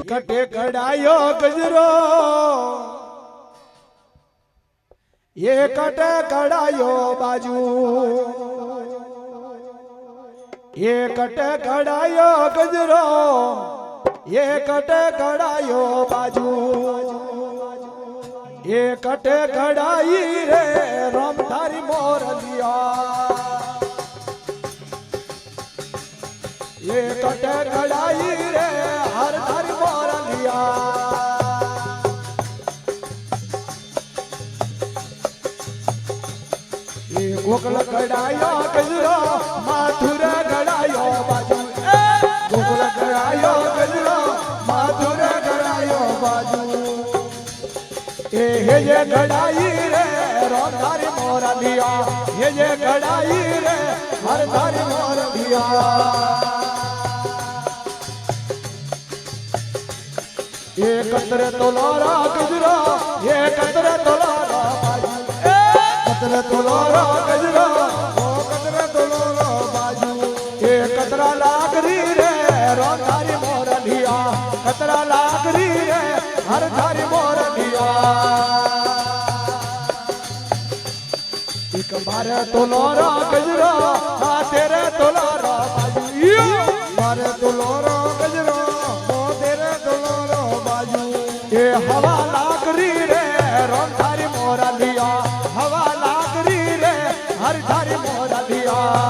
કટે કડાયો ગજરો એ કટે કડાયો બાજુ એ કટે કડાયો ગજરો એ કટે કડાયો બાજુ એ કટે કડાઈ રે રામધારી મોરલિયા એ કટે કડાઈ રે હરધારી મોરલિયા એ ગોકળ કડાયો ગજરો માથુર કડાયો બાજુ ગોકળ કડાયો ગજરો માથુર કડાયો બાજુ એ હે જે કડાઈ રે રામધારી મોરલિયા હે જે કડાઈ રે હરધારી મોરલિયા એ કતરે તોલારા ગજરો એ કતરે તોલારા બાજુ કતરે તોલારા ગજરો ઓ કતરે તોલારા બાજુ એ કતરા લાગરી રે રામધારી મોરલિયા કતરા લાગરી રે હરધારી મોરલિયા એક બારે તોલારા ગજરો આ તેરે તોલારા બાજુ બારે તોલારા ગજરો એ હવા લાગરી રે રામધારી મોરલિયા હવા લાગરી રે હરધારી મોરલિયા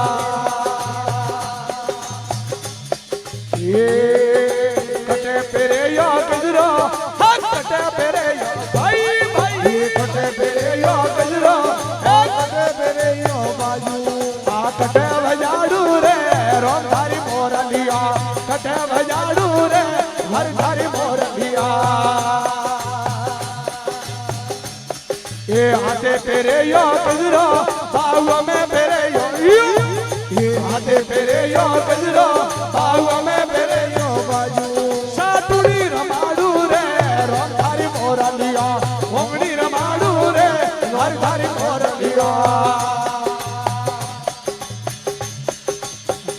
એ કટે પેરે યો ગજરો કટે પેરે યો ભાઈ ભાઈ કટે પેરે યો ગજરો કટે પેરે યો બાજુ આ કટે વજાડુ રે રામધારી મોરલિયા કટે વજાડુ રે હરધારી મોરલિયા એ હાથે પેરે યો ગજરો બાવ અમે પેરે યો એ હાથે પેરે યો ગજરો બાવ અમે પેરે યો બાજુ સાટુડી રમાડુ રે રામધારી મોરલિયા ઓમડી રમાડુ રે હરધારી મોરલિયા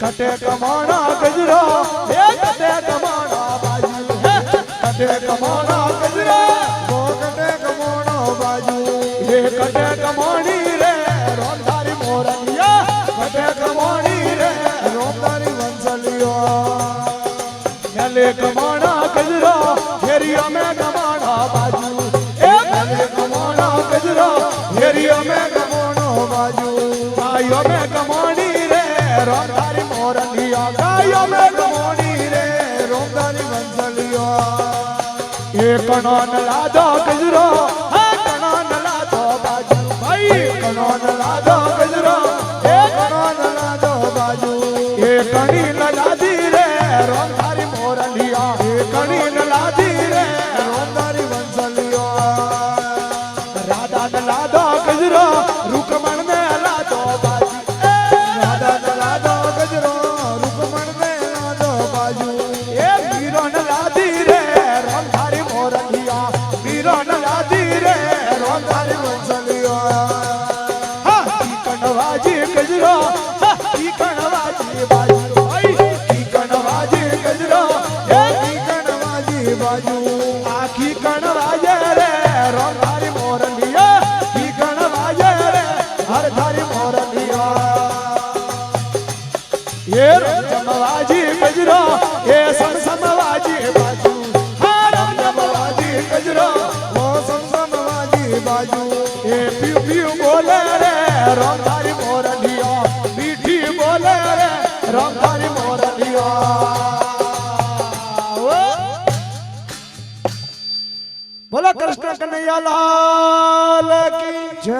કટે કમાણા ગજરો એ કટે કમાણા બાજુ કટે કમાણા ગજરો ઓ કટે કમાણા બાજુ એ કટે કમાણી રે રામધારી મોરલિયા કટે કમાણી રે રામધારી વંશલિયા મેલે કમાણા ગજરો ફેરી અમે કમાણા બાજુ એ મેલે કમાણા ગજરો ફેરી અમે કમાણા બાજુ ગાયો મે કમાણી રે રામધારી મોરલિયા ગાયો મે કમાણી રે રામધારી વંશલિયા એ કણોન લાદો ગજરો હા કણોન લાદો બાજુ ભાઈ કણોન લાદો ગજરો એ કણોન લાદો બાજુ એ કણી લાદી રે રામધારી મોરલિયા એ કણી લાદી રે રામધારી વંશલિયા રાધા લાદો ગજરો રૂકમણ ને લાદો બાજુ રાધા લાદો ગજરો રૂકમણ ને લાદો બાજુ એ વીરોન લાદી રે રામધારી મોરલિયા વીરોન લાદી રે રામધારી વંશલિયા હા કણવાજી ગજરો ઈ કણવાજી બાજુ ઈ કણવાજી ગજરો એ ઈ કણવાજી બાજુ આખી કણવાજે રે રામધારી મોરલિયા ઈ કણવાજે રે હરધારી મોરલિયા એ રમવાજી ગજરો એ સમસમવાજી બાજુ ગજરો ઓ સમસમવાજી બાજુ એ પીઉ પીઉ બોલે રે રામધારી મોરલિયા મીઠી બોલે રે રામધારી મોરલિયા બોલો કૃષ્ણ કનૈયા લાલ કી જય।